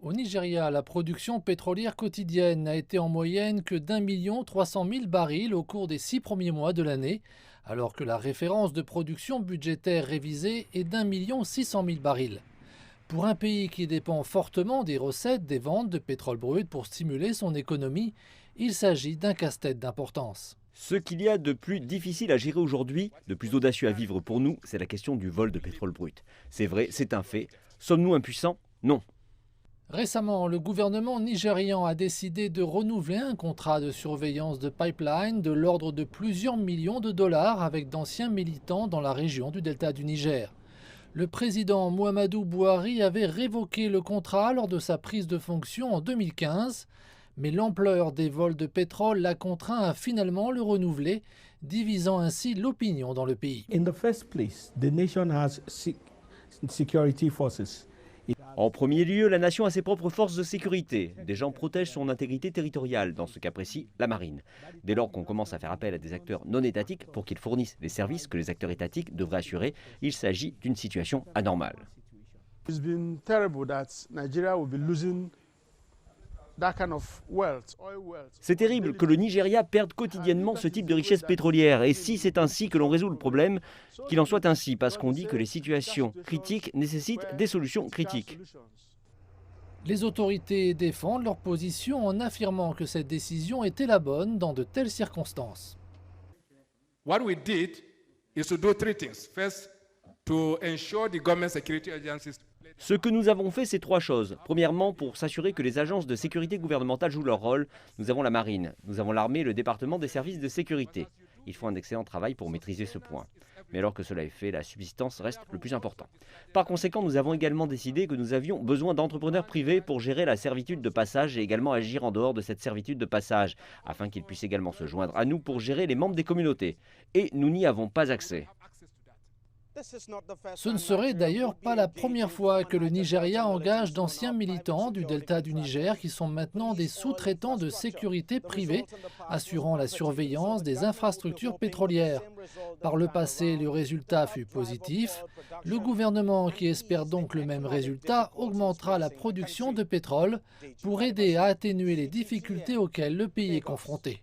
Au Nigeria, la production pétrolière quotidienne n'a été en moyenne que d'1,3 million barils au cours des 6 premiers mois de l'année, alors que la référence de production budgétaire révisée est d'1,6 million barils. Pour un pays qui dépend fortement des recettes des ventes de pétrole brut pour stimuler son économie, il s'agit d'un casse-tête d'importance. Ce qu'il y a de plus difficile à gérer aujourd'hui, de plus audacieux à vivre pour nous, c'est la question du vol de pétrole brut. C'est vrai, c'est un fait. Sommes-nous impuissants? Non. Récemment, le gouvernement nigérian a décidé de renouveler un contrat de surveillance de pipeline de l'ordre de plusieurs millions de dollars avec d'anciens militants dans la région du delta du Niger. Le président Muhammadu Buhari avait révoqué le contrat lors de sa prise de fonction en 2015, mais l'ampleur des vols de pétrole l'a contraint à finalement le renouveler, divisant ainsi l'opinion dans le pays. In the first place, the nation has security forces. En premier lieu, la nation a ses propres forces de sécurité. Des gens protègent son intégrité territoriale, dans ce cas précis, la marine. Dès lors qu'on commence à faire appel à des acteurs non étatiques pour qu'ils fournissent les services que les acteurs étatiques devraient assurer, il s'agit d'une situation anormale. It's been terrible that Nigeria will be losing that kind of wealth, oil wealth. C'est terrible que le Nigeria perde quotidiennement ce type de richesse pétrolière. Et si c'est ainsi que l'on résout le problème, qu'il en soit ainsi, parce qu'on dit que les situations critiques nécessitent des solutions critiques. Les autorités défendent leur position en affirmant que cette décision était la bonne dans de telles circonstances. What we did is to do three things. First, to ensure the government security agencies. Ce que nous avons fait, c'est trois choses. Premièrement, pour s'assurer que les agences de sécurité gouvernementale jouent leur rôle, nous avons la marine, nous avons l'armée et le département des services de sécurité. Ils font un excellent travail pour maîtriser ce point. Mais alors que cela est fait, la subsistance reste le plus important. Par conséquent, nous avons également décidé que nous avions besoin d'entrepreneurs privés pour gérer la servitude de passage et également agir en dehors de cette servitude de passage, afin qu'ils puissent également se joindre à nous pour gérer les membres des communautés. Et nous n'y avons pas accès. Ce ne serait d'ailleurs pas la première fois que le Nigeria engage d'anciens militants du delta du Niger qui sont maintenant des sous-traitants de sécurité privés, assurant la surveillance des infrastructures pétrolières. Par le passé, le résultat fut positif. Le gouvernement, qui espère donc le même résultat, augmentera la production de pétrole pour aider à atténuer les difficultés auxquelles le pays est confronté.